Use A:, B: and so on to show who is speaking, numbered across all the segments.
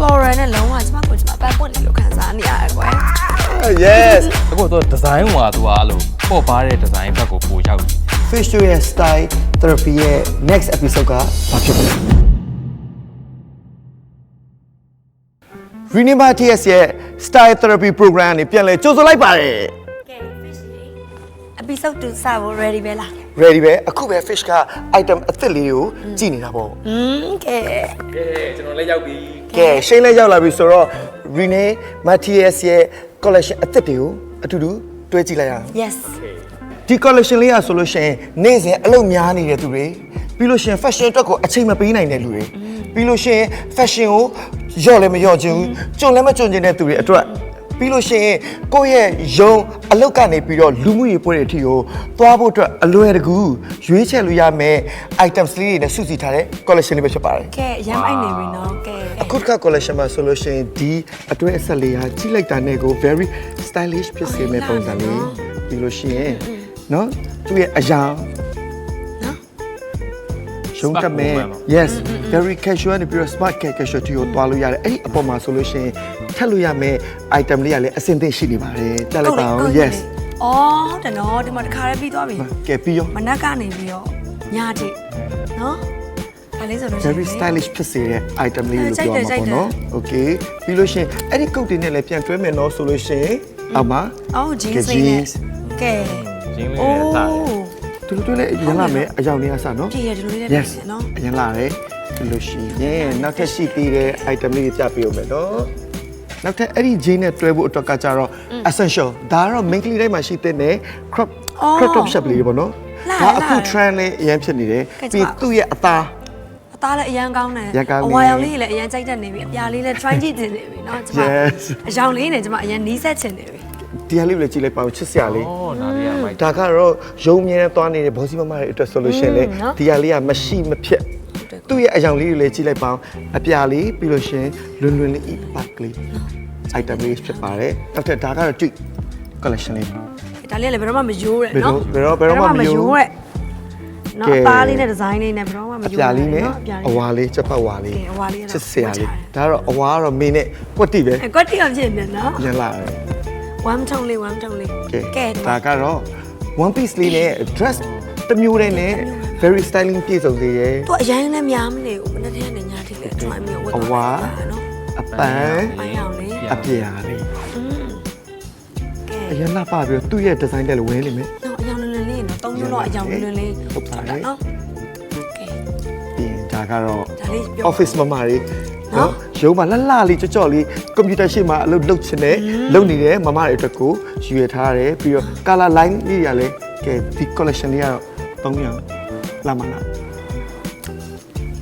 A: floral နဲ့လုံးဝကျမကိုကျမပတ်ပွင့်နေလို့ခံစားနေရတယ်ကွယ်
B: Yes
C: အခုတော့ design ဟွာသူကအဲ့လိုပေါ့ပါတဲ့ design ဘက်ကိုပို့ရောက်
B: Fish to your style therapy ရဲ့ next episode ကဘာဖြစ်လဲ Renema TS ရဲ့ style therapy program နေပြန်လဲကြိုးစားလိုက်ပါတယ်
A: ကဲ fish ရေ episode 2စဖို့ ready ပဲလား
B: ready ပဲအခုပဲ fish က item အသစ်လေးကိုကြည့်နေတာပေါ့
A: ကဲ
C: ကျွန်တော်လည်းရောက်ပြီ
B: ကဲရှင်းလဲရောက်လာပြီဆိုတော့ Renema TS ရဲ့ collection အသစ်တွေကိုအတူတူတွဲကြည့်လိုက်ရအောင်
A: yes
B: ဒီ collection လေးอ่ะဆိုလို့ရှိရင်နေ့စဉ်အလုပ်များနေတဲ့သူတွေပြီးလို့ရှိရင် fashion အတွက်ကိုအချိန်မပေးနိုင်တဲ့လူတွေပြီးလို့ရှိရင် fashion ကိုရော့လည်းမရော့ချင်ဘူးကျွန်းလည်းမကျွန်းချင်တဲ့သူတွေအတွက်ပြီးလို့ရှိရင်ကိုယ့်ရဲ့ယုံအလုပ်ကနေပြီးတော့လူမှုရေးပွဲတွေအထိကိုသွားဖို့အတွက်အလွယ်တကူရွေးချယ်လို့ရမယ် items လေးတွေနဲ့စုစည်းထားတဲ့ collection လေးပဲဖြစ်ပါတယ်
A: ကဲရမ်းအိုက်နေပြီနော်ကဲ
B: အခုတစ်ခါ collection မှာဆိုလို့ရှိရင်ဒီအတွဲအဆက်လေးဟာကြီးလိုက်တာနဲ့ကို very stylish ဖြစ်စေမယ့်ပုံစံလေးပြီးလို့ရှိရင်နော်သူ့ရဲ့အရာ
A: နော်
B: ရုံးတက်မယ် yes very casual နဲ့ပြီးတော့ smart casual တီကိုတွားလို့ရတယ်အဲ့ဒီအပေါ်မှာဆိုလို့ရှိရင်ထပ်လို့ရမယ် item လေးကလည်းအစင်သင့်ရှိနေပါတယ်ကြားလိုက်ပါအောင် yes
A: အော်ဟုတ်တယ်နော်ဒီမှာတစ်ခါတည်းပြီးသွားပြီ
B: ကဲပြီးရော
A: မနက်ကနေပြီးတော့ညထိနော်ဒါလေးဆိုတော့
B: very stylish ဖြစ်စေတဲ့ item လေးလို့ပြောမှာပေါ့နော် okay ပြီးလို့ရှိရင်အဲ့ဒီကုတ်တင်နဲ့လည်းပြန်တွဲမယ်နော်ဆိုလို့ရှိရင်အောက်မှာ
A: အော် jeans လေးနဲ့ကဲ
C: ဂျင်းလေးနဲ့တာတယ်
B: တူတူလေးရလာမယ်အယောင်လေးအစားနော်
A: ကြည့်ရဒီလိုလေးနဲ့
B: yes
A: နော်
B: အရင်လာတယ်ဒီလိုရှိရင်နောက်ထပ်ရှိသေးတဲ့ item လေးပြပေးအောင်မယ်နော်နောက်ထပ်အဲ့ဒီ jean နဲ့တွဲဖို့အတွက်ကကြတော့ essential ဒါကတော့ main ကလေးတိုင်းမှာရှိတဲ့ crop top shape လေးပေါ့နော်ဒါအခု trend လေးအရင်ဖြစ်နေတယ်ပြီးသူ့ရဲ့အသား
A: အသားလည်းအရန်ကောင်းတယ်အဝါရောင်လေးလည်းအရန်ကြိုက်တတ်နေပြီအပြာလေးလည်း try ကြည့်တင်နေပြီเนาะကျမအရောင်လေးနဲ့ကျမအရန်နီးဆက်ချင်နေပြီ
B: ဒီဟာလေးလည်းကြည့်လိုက်ပါဦးချစ်စရာလေး
C: ဩဒါလေးကမိုက်
B: ဒါကတော့ရုံမြဲသွားနေတဲ့ဘောစီမမတွေအတွက်ဆိုလို့ရှိရင်လေဒီဟာလေးကမရှိမဖြစ်သူ့ရဲ့အယောင်လေးတွေလည်းကြည့်လိုက်ပါဦးအပြာလေးပြီးလို့ရှိရင်လွန်လွန်လေး ပတ်ကလေး item လေးဖြစ်ပါတယ်နောက်ထပ်ဒါကတော့ tweet collection လေး
A: ဒါလေးလည်းဘယ်တော့မှမယိုးရဲเนาะ
B: ဘယ်တော့မှမယိုး
A: ရဲเนาะအသားလေးနဲ့ဒီဇိုင်းလေးနဲ့ဘယ်တော့မှမယိုး
B: အပြာလေးနဲ့အဝါလေးချက်ပတ်ဝါလေးချစ်စရာလေးဒါကတော့အဝါကတော့မင်းနဲ့ကွက်တိပဲ
A: ကွက်တိအောင်ဖြစ်နေเนาะ
B: ညလာတယ်
A: ဝမ်ထုံလေးကဲ
B: ဒါကတော့ one piece လေးနဲ့ dress တစ်မျိုးတည်းနဲ့ very styling ပြည့်စုံစေတယ်
A: သူအရင်လည်းများမနေဘူးမနေ့ကလည်းညထိလည်းကျွမ်းမျိုးဝတ်
B: အဝါ
A: เนาะ
B: အပန်း
A: ပိုင်းအောင်လေး
B: အပြာလေး
A: ကဲ
B: အရင်လှပပြီးတော့သူ့ရဲ့ design တက်လို့ဝဲလိမ့်မယ်
A: နော်အယောင်လွန်လေးနော်သုံးမျိုးတော့အယောင်လွန်လေး
B: ဟုတ်ပါတယ်
A: နော်ကဲ
B: ပြီးရင်ဒါကတော့
A: ဒါလေးပြော
B: office မမတွေ
A: နော်
B: နော်ရုံးမှာလှလှလေးကြော့လေး computer ရှေ့မှာအလုပ်လုပ်ချင်တယ်လုပ်နေတဲ့မမတွေအတွက်ကိုရွေထားတယ်ပြီးတော့ color line လေးတွေကလည်းကဲဒီ collection လေးကတော့300လာမလား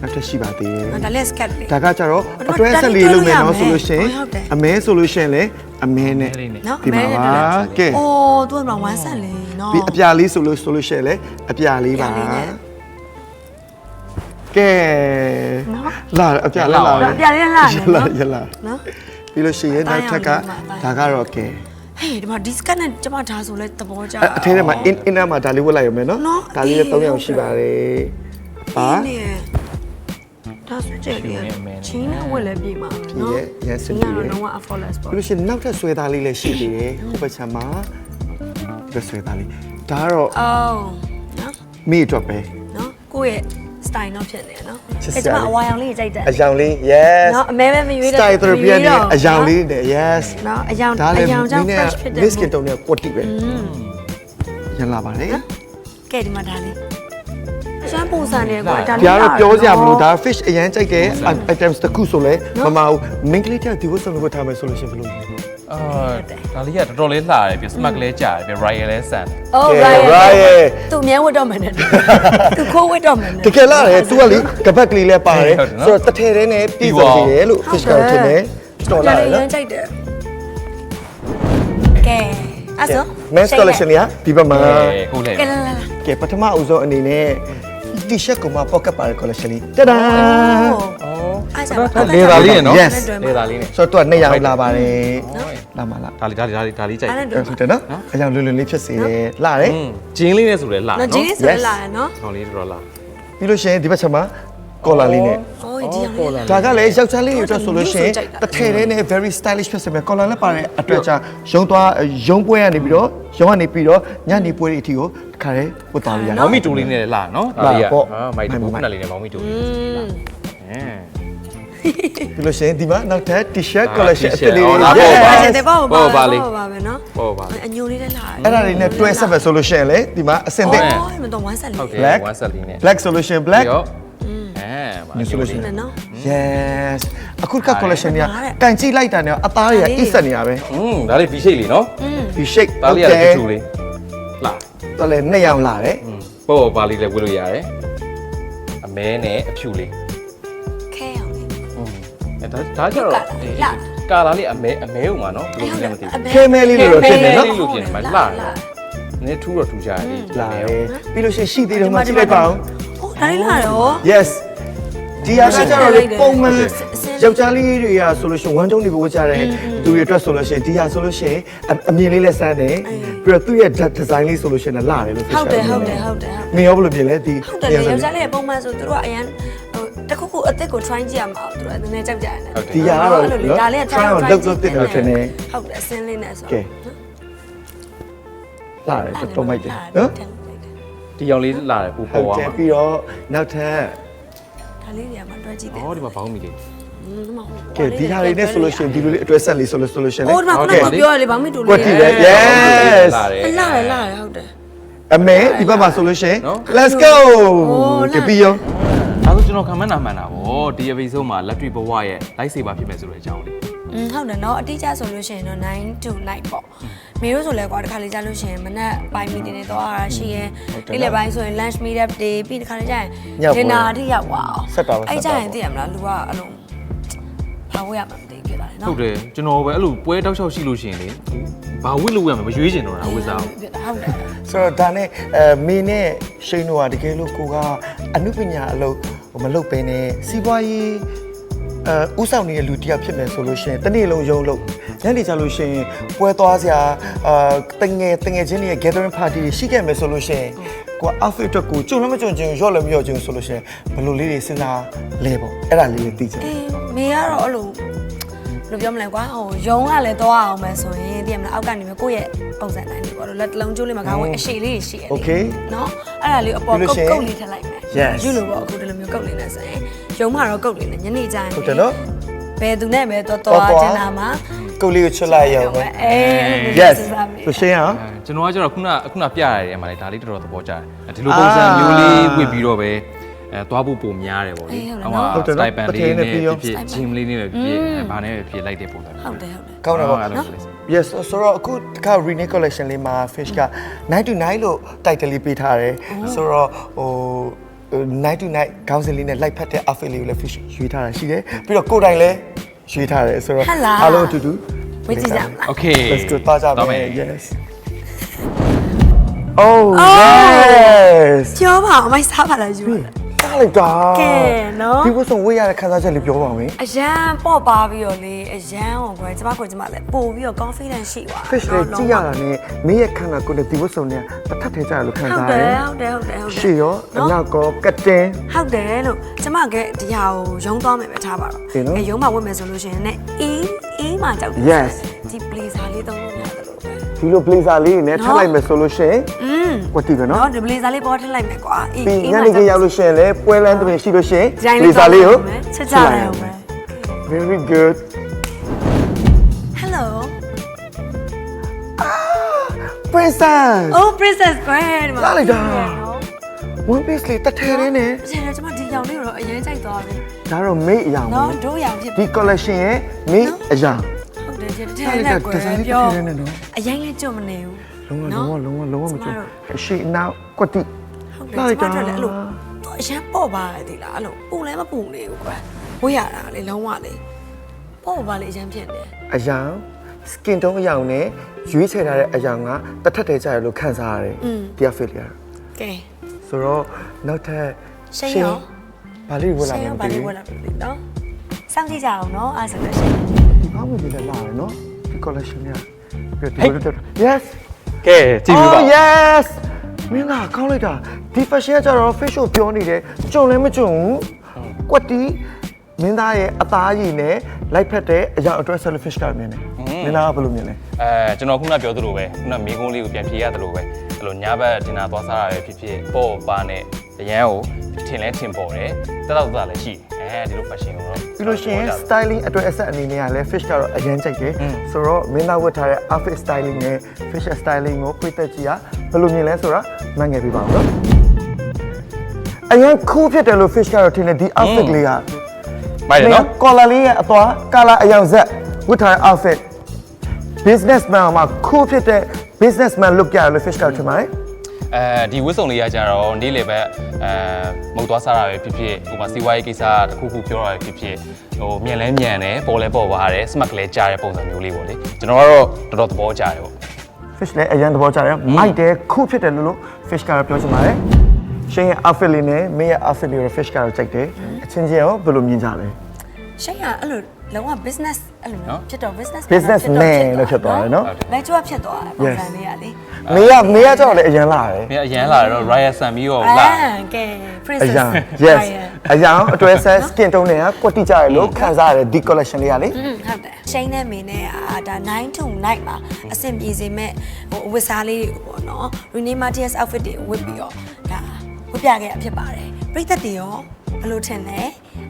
B: နောက်ထပ်ရှိပါသေးတယ်
A: ဒါလေး scat လေး
B: ဒါကကြတော့အတွဲဆက်လေးလုပ်မယ်နော်ဆိုလို့ရှိရင်အမဲဆိုလို့ရှိရင်လည်းအမဲနဲ့
A: နော်
B: ဒီမှာပါကဲ
A: အိုးသူကမှဝမ်းဆက်လေးနော်
B: ပြီးအပြာလေးဆိုလို့ရှိရင်လည်းအပြာလေးပါကဲလာအပြာလေးလာ
A: ပြလေးလာနေနော်
B: ရလာ
A: နော်
B: ပြီးလို့ရှိရင်နောက်ထပ်ကဒါကတော့ကဲ
A: ဟေးဒီမှာ discount နဲ့ကျမဒါဆိုလဲသဘောကျ
B: အထဲထဲမှာ inner မှာဒါလေးဝတ်လိုက်ရမယ်နော်ဒါလေးလည်း300ရှိပါတယ်ပါ
A: ဒါဆိုကြည့်လေချင်းနဲ့ဝက်လည်းပြေးမှာနော်
B: ရန်စင်ပြီးတယ်
A: လုံးဝ effortless ပေါ့
B: ပြီးလို့ရှိရင်နောက်ထပ်ဆွဲသားလေးလည်းရှိသေးတယ်ဟိုဘက်ချမ်းမှာဒီဆွဲသားလေးဒါကတော့
A: အော်နော်
B: မိအတွက်ပဲ
A: နော်ကိုယ့်ရဲ့ style တော့ဖြစ်နေနော်အဲကျမအဝါရောင်လေးကြိုက်တယ်
B: အယောင်လေး yes
A: နော်အမဲပဲမရွေးတဲ့
B: style therapy နဲ့အယောင်လေးနဲ့ yes
A: နော်အယောင်ကြောင့် fresh ဖြစ်တယ်
B: miss ကင်တုံနဲ့ကွတ်တိပဲရန်လာပါလေ
A: ကဲဒီမှာဒါလေးစွမ်းပုံစံတယ်ကွာဒါလေး
B: ပြားတော့ပြောစရာမလိုဒါ fish အရန်ကြိုက်တဲ့ items တစ်ခုဆိုလဲမမဘူး main ကလေးတဲ့ဒီဝတ်စုံကိုထားမယ်ဆိုလို့ရှိရင်ဘယ်လိုလဲ
C: ဒါလေးကတော်တော်လေးလှတယ်ပြ smart လေးကြာတယ်ပြ royal လေးဆန်
A: Oh right သူမြဲဝတ်တော့မယ်နဲ့သူခိုးဝတ်တော့မယ်နဲ့
B: တကယ်လားလေ तू ကလေကပတ်ကလေးလည်းပါတယ်ဆိုတော့တစ်ထည်တည်းနဲ့ပြည်စုံနေတယ်လို့ fish ကတော့ထင်တယ်တော်လာတယ်
A: ရ
B: နော်
A: မ်းကြိုက်တယ်ကဲအဲ့ဆို
B: men's collection လေးကဒီဘက်မှာ
C: ဟုတ်လေ
A: ကဲလာလာ
B: ကဲပထမအဦးဆုံးအနေနဲ့ t-shirt ကိုမှ pocket ပါတဲ့ collection လေးတဒါ
A: အဲ့ဆို
C: လေသာလေးနဲ့နော်
B: Yes
C: လေသာလေးနဲ့
B: ဆိုတော့သူက2ရောက်လာပါတယ်လာမလား
C: ဒါလေးကြိုက်
B: ဟုတ်တယ်နော်အကြောင်းလွယ်လွယ်လေးဖြစ်စေတယ်လာတယ်
C: ဂျင်းလေးနဲ့ဆိုလဲလှ
A: နော်ဂျင်းဆိုလာရနော်
C: ဟောင်းလေးတော်တော်လှ
B: ပြီးလို့ရှိရင်ဒီဘက်ချက်မှာ collar လေးနဲ့
A: ဟို
B: ဒါကလည်းယောက်ျားလေးတွေအတွက်ဆိုလို့ရှိရင်တစ်ထည်လေးနဲ့ very stylish ဖြစ်စေမယ် collar လည်းပါတဲ့အတွက်ကြောင့်ရုံပွဲကနေပြီးတော့ညနေပွဲတွေအထိကိုခါရဲဝတ်သွားလို့ရတယ်
C: မောင်မီတူလေးနဲ့လာနော်ဒါလေးကမိုက်တူခဏလေးနဲ့မောင်မီတူ
B: ပြီးလို့ရှိရင်ဒီမှာနောက်ထပ် t-shirt collection အသစ်လေးတွေ
A: ပေါ့ပါပဲနော်အညိုလေးလည်းလာတယ်
B: အဲ့ဒါတွေနဲ့တွဲဆက်ပဲဆိုလို့ရှိရင်လေဒီမှာအစင်သစ်
A: မတော့ဝမ်းဆက်လေး
C: ဟုတ်တယ်ဝမ်းဆက်လေးနဲ့
B: black solution black
C: new solution
A: နော်
B: yes အခုက collection တွေကကန်ကြည့်လိုက်တာနဲ့အသားတွေကအိဆက်နေရပဲ
C: ဒါလေး V shape လေးနော်
B: ဒီ shape
C: ဒါလေးရတယ်တူလေးလာ
B: တော့လည်းနှစ်ယောက်လာတယ်
C: ပေါ့ပါလေးလည်းဝေးလို့ရတယ်အမဲနဲ့အဖြူလေး
A: ခဲအောင်လေး
C: ဒါကြတော့ကာလာလေးအမဲဥမှာနော်ဘယ်လိုလဲမသိဘူး
B: ခဲမဲလေးလို့ဖြစ်နေနော်
C: လို့ဖြစ်နေမှာလာနည်းထူးတော့ထူကြရလေ
B: လာတယ်ပြီးလို့ရှိသေးတယ်မှာကြည့်လိုက်ပါဦး
A: ဟုတ်ဒါလေးလာတော့
B: yes ဒီဟာကကျတော့လေပုံမှန်ယောက်ျားလေးတွေကဆိုလို့ရှိရင်ဝမ်းတုံးတွေဝတ်ကြတယ်သူတွေအတွက်ဆိုလို့ရှိရင်ဒီဟာဆိုလို့ရှိရင်အမြင်လေးလည်းစမ်းတယ်ပြီးတော့သူ့ရဲ့ design လေးဆိုလို့ရှိရင်လာတယ်လို့ပြော
A: ဟုတ်တယ်
B: မင်းရောဘယ်လိုပြင်လဲဒီ
A: ဟုတ်တယ်ယောက်ျားလေးပုံမှန်ဆိုသူတို့ကအရန်တခုခုအသက်ကို try ကြည့်ရမှာသူတို့နည်းနည်းကြောက်ကြရတယ်
B: ဒီဟာကတော့
A: ဒါလေးက
B: try တော့လုပ်လို့တင်တယ်ထင်တယ်
A: ဟုတ်တယ်အစင်းလေးနဲ့ဆို
B: ကဲလာတယ်တော့မိုက်တယ်နော်
C: ဒီရောင်လေးလာတယ်ပူ
B: ဟုတ်
C: ပေါ်
B: တယ်
C: သွားမှာ
B: ပြီးတော့နောက်ထပ်
A: ဒါလေးတွေကမှတွဲကြည့်တယ်
C: ဩဒီမှာဘောင်းမီလေး
B: ကဲဒီဟာလေးနဲ့ဆိုလို့ရှိရင်ဒီလိုလေးအတွဲဆက်လေးဆိုလို့ရှိရင်
A: ဟိုဒီမှာခုနကပြောရလေဘာမှမတူလို့
B: ကွက်တီတယ် yes
C: လာတယ်
A: လာဟုတ်တယ်
B: အမေဒီဘက်မှာဆိုလို့ရှိရင် let's go ဒီပြီးရော
C: ဒါဆိုကျွန်တော်ခံမှန်းတာမှန်တာဗောဒီအပိဆုံးမှာလက်တွေ့ဘဝရဲ့ light saver ဖြစ်မယ်ဆိုတဲ့အကြောင်းလေး
A: ဟုတ်တယ်နော်အတိအကျဆိုလို့ရှိရင်တော့9 to night ပေါ့မေတို့ဆိုလဲကွာတခါလေးကြာလို့ရှိရင်မနက်ပိုင်း meeting တွေတော့အားရှိရဲနေ့လယ်ပိုင်းဆိုရင် lunch meet up တွေပြီးတခါလေးကြာရင် dinner အထိရောက်သွားအောင်အဲ့ကြာရင်သိရမလားလူကအလုံးဘာဝရမှာမသိဖြစ်လာတယ်နော်
C: ဟုတ်တယ်ကျွန်တော်ပဲအဲ့လိုပွဲတောက်လျှောက်ရှိလို့ရှိရင်လေဘာဝစ်လို့ရမှာမရွေးချင်တော့တာဝစ်စားအောင်
A: ဟုတ်တယ်
B: ဆိုတော့ဒါနဲ့မင်းနဲ့ရှိန်တို့ကတကယ်လို့ကိုကအနုပညာအလုပ်မလုပ်ဘဲနဲ့စီးပွားရေးဥဆောင်နေတဲ့လူတစ်ယောက်ဖြစ်မယ်ဆိုလို့ရှိရင်တစ်နေ့လုံးရုံလို့ညနေကြလို့ရှိရင်ပွဲသွားစရာတငယ်ချင်းတွေရဲ့ gathering party တွေရှိခဲ့မယ်ဆိုလို့ရှိရင်ကိုက outfit အတွက်ကိုကြုံလည်းမကြုံချင်ရော့လည်းမရော့ချင်ဆိုလို့ရှိရင်ဘယ်လိုလေးတွေစဉ်းစားလဲပေါ့အဲ့ဒါလေးတွေသိချင်
A: အေးမေကတော့အဲ့လိုဘယ်လိုပြောမလဲကွာဟိုရုံးကလည်းသွားအောင်မယ်ဆိုရင်သိရမလားအောက်ကနေပဲကိုယ့်ရဲ့ပုံစံတိုင်းလေးပေါ့လက်တလုံးကျိုးလေးမှာခေါင်းဝင်အရှိလေးရှိရတယ်နော်အဲ့ဒါလေးအပေါ်ကုတ်လေးထည့်လိုက်မယ်ယူလို့ပေါ့အခုဒီလိုမျိုးကုတ်လေးနဲ့ဆိုရင်ရုံးမှာတော့ကုတ်လေးနဲ့ညနေကျရင်
B: ဟုတ်တယ်နော်
A: ဘယ်သူနဲ့ပဲတော်ကျင်တာမှာ
B: ကုတ်လေးကိုချွတ်လိုက်ရအောင်ပဲ yes ဆိုရှင်းအောင်
C: ကျွန်တော်ကကျတော့ခုနပြရတယ်အမှလည်းဒါလေးတော်တော်သဘောကျတယ်ဒီလိုပုံစံမျိုးလေးဝစ်ပြီးတော့ပဲသွားဖို့ပုံများတယ်ပေါ့လေစတိုင်ပန်လေးနဲ့ဖြစ်ဂျင်းလေးနဲ့ဖြစ်ဘာနဲ့ဖြစ်လိုက်တဲ့ပုံစံ
A: ဟုတ်တယ်
B: ကောင်းတယ်ပေါ့ yes ဆိုတော့အခုတခါ rename collection လေးမှာ fish က9 to 9လို့ title လေးပေးထားတယ်ဆိုတော့ဟို9 to 9ခေါင်းစဉ်လေးနဲ့ light ဖတ်တဲ့ outfit လေးကိုလည်း fish ရွေးထားတာရှိတယ်ပြီးတော့ကိုယ်တိုင်လည်းရွေးထားတယ်ဆိုတော့အားလုံးအတူတူ
A: ဝေးကြည့်ကြမလား
C: Okay
B: let's go သွားကြမယ် yes oh yes
A: ပြောပါအမိုက်စားပါလားယူ
B: တားလိုက်တာ
A: ကဲနော်
B: ဒီဘုဆုံးဝေးရတဲ့ခန်းစားချက်လေးပြောပါဦးမယ်
A: အရန်ပေါ့ပါပြီးတော့လေအရန်ဟောကွယ်ကျမလည်းပို့ပြီးတော့ confidence ရှိသွား
B: fish လေးကြည့်ရတာနဲ့မင်းရဲ့ခန္ဓာကိုယ်နဲ့ဒီဘုဆုံးနဲ့တစ်ထပ်ထဲကြရလို့ခံစားရတယ်ရှေ့ရောအနောက်ကောကတင်
A: ဟုတ်တယ်လို့ကျမကဒီဟာကိုရုံးသွားမယ်ပဲထားပါတော့အဲရုံးမှာဝတ်မယ်ဆိုလို့ရှိရင်လည်းအေးမှကြောက်တယ်
B: yes
A: ဒီ blazer လေးသုံးလို့ရတယ်လို့ပဲ
B: ဒီလို blazer လေးနဲ့ထပ်လိုက်မယ်ဆိုလို့ရှိရင်ကွက်တီပဲနော်
A: နော်ဒီ blazer လေးပေါ်ထည့်လိုက်မယ်ကွာအေး
B: ပြီးညနေခင်းရောက်လို့ရှိရင်လည်းပွဲလန်းတပင်ရှိလို့ရှိရင် blazer လေးကို
A: ချက်ကြရအောင်ပဲ
B: very good
A: hello
B: princess
A: oh princess ကွယ်ဒီမှာ
B: လာလိုက်တာ one piece လေးတစ်ထည်လေးနဲ့
A: ကျန်တယ်ကျမဒီရောင်လေးတော့အရင်ကြိုက်သွားပြီ
B: ဒါတော့ mate အရာ
A: နော်တို့ရောင်ဖြစ်
B: ဒီ collection ရဲ့ mate အရာ
A: ဟုတ်တယ်ဒီထဲနဲ့ကွယ်ပြောအရင်လေးကြွမနေဘူး
B: လုံးဝမကျွတ်အရှိနောက်ကွက်တီ
A: ဟုတ်တယ်ကျမတို့လည်းအဲ့လိုတော့အရင်ပေါ့ပါတယ်ဒီလားအဲ့လိုပူလည်းမပူနေဘူးကွယ်ဝေးရတာလေလုံးဝလေပေါ့ပါလေအရင်ဖြစ်နေ
B: အရာ skin tone အရာနဲ့ရွေးချယ်ထားတဲ့အရာကတစ်ထပ်တည်းကြရလို့ခံစားရတယ်ဒီ outfit လေး
A: ကဲ
B: ဆိုတော့နောက်ထပ်
A: ရှင်းရော
B: ဘာလေးဝယ်လာမလဲ
A: ဘာလေးဝယ်လာပြီနော်စောင့်ကြည့်ကြအောင်နော်အားဆိုလို့ရှိရင်
B: ဒီဘာမှမလည်းလာရနော်ဒီ collection ကပြီးတော့ yes
C: ကဲကြည့်ပြီးပါ
B: yes မင်းကကောင်းလိုက်တာဒီ fashion ကကျတော့ face show ပြောနေတယ်ကြုံလည်းမကြုံဘူးကွက်တီ မင်းသားရဲ့အသားရည်နဲ့လိုက်ဖက်တဲ့အရာအတွက် selfish ကမြင်တယ်မင်းသားကဘယ်လိုမြင်လဲ
C: ကျွန်တော်ခုနပြောသလိုပဲခုနမိကုန်းလေးကိုပြန်ဖြေရသလိုပဲအဲ့လိုညဘက်တင်တာသွားစားရပဲဖြစ်ဖြစ်ပေါ့ပါနဲ့အရန်ကိုထင်လဲထင်ပေါ်တယ်တက်တော့တက်လည်းရှိတယ်ဒီလို fashion ကိုတော့
B: ပြီးလို့ရှိရင် styling အတွက်အဆက်အနေနဲ့ကလည်း fish ကတော့အရင်ကြိုက်တယ်ဆိုတော့မင်းသားဝတ်ထားတဲ့ outfit styling နဲ့ fish styling ကိုပြည့်သက်ကြည့်ရဘယ်လိုမြင်လဲဆိုတာမှန်ငယ်ပြပါဦးနော်အရင်cool ဖြစ်တယ်လို့ fish ကတော့ထင်တယ်ဒီ outfit လေးက
C: မိုက်တယ်နော်
B: collar လေးရဲ့အသွား color အရောင်ဆက်ဝတ်ထားတဲ့ outfit businessman မှာ cool ဖြစ်တဲ့ businessman look ရတယ်လို့ fish ကတော့ထင်ပါတယ်
C: ဒီဝတ်စုံလေးရကြတော့နေ့လေပဲမုတ်သွားစားတာပဲဖြစ်ဖြစ်ဟိုမှာစီဝါရေးကိစ္စတစ်ခုခုပြောတာပဲဖြစ်ဖြစ်ဟိုမြန်လဲမြန်တယ်ပေါ်လဲပေါ်ပါတယ် smart လဲကြားတဲ့ပုံစံမျိုးလေးပေါ့လေကျွန်တော်ကတော့တော်တော်သဘောကျတယ်ပေါ့
B: fish လည်းအရင်သဘောကျတယ်မိုက်တယ် cool ဖြစ်တယ်လို့ fish ကတော့ပြောချင်ပါတယ်ရှင်ရဲ့ outfit လေးနဲ့မင်းရဲ့ outfit လေးကို fish ကတော့ကြိုက်တယ်အချင်းချင်းရောဘယ်လိုမြင်ကြလဲ
A: ရှိန်ကအဲ့လိုလုံးဝ business အဲ့လိုဖြစ်တော့ business
B: man လို့ဖြစ်သွားတယ်နော်
A: လက်ကျွတ်ဖြစ်သွားတယ်ပုံစံလေးကလေ
B: မေးရကြောက်လည်းအရင်လာတယ်
C: မင်းအရန်လာတော့ Riot ဆန်ပြီးတော့လာ
A: ကဲ
B: အ
A: princess
B: ရင် yes အရင်အတွဲဆက် skin tone တွေကကွက်တိကြရလို့ခံစားရတယ်ဒီ collection လေးကလေ
A: ဟုတ်တယ်ရှိန်နဲ့မင်းနဲ့ဒါ 9 to 9မှာအဆင်ပြေစေမဲ့ဟိုဝတ်စားလေးတွေပေါ့နော် Renee Martinez outfit တွေဝတ်ပြီးတော့ဒါဝတ်ပြခဲ့ရဖြစ်ပါတယ်ပရိသတ်တွေရောဘယ်လိုထင်လဲ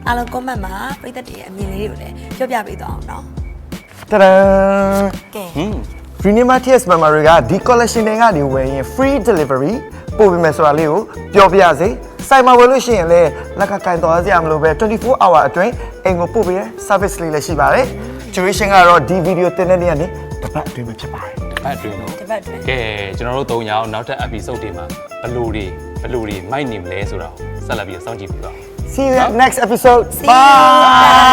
A: အားလုံး comment မှာပရိသတ်တွေရဲ့အမြင်လေးတွေကိုလည်းပြောပြပေးသွားအောင်နော်
B: တရန်
A: ကဲ
B: Renee Martinez memory ကဒီ collection တွေကနေဝယ်ရင် free delivery ပို့ပေးမယ်ဆိုတာလေးကိုပြောပြရစေစိုက်မှာဝယ်လို့ရှိရင်လည်းလက်ကကင်သွားစရာမလိုပဲ24 hour အတွင်းအိမ်ကိုပို့ပေးတဲ့ service လေးလည်းရှိပါတယ် duration ကတော့ဒီ video တင်တဲ့နေ့ကနေတစ်ပတ်အတွင်းမှာဖြစ်ပါတယ်
C: တစ်ပတ်အတွင်းနော်
A: တစ်ပတ်အတွင်း
C: ကဲကျွန်တော်တို့၃ညောင်နောက်ထပ် episode တွေမှာဘလူတွေမိုက်နေမလဲဆိုတော့ဆက်လက်ပြီးစောင့်ကြည့်ပေးပါ
B: See you at next episode. Bye.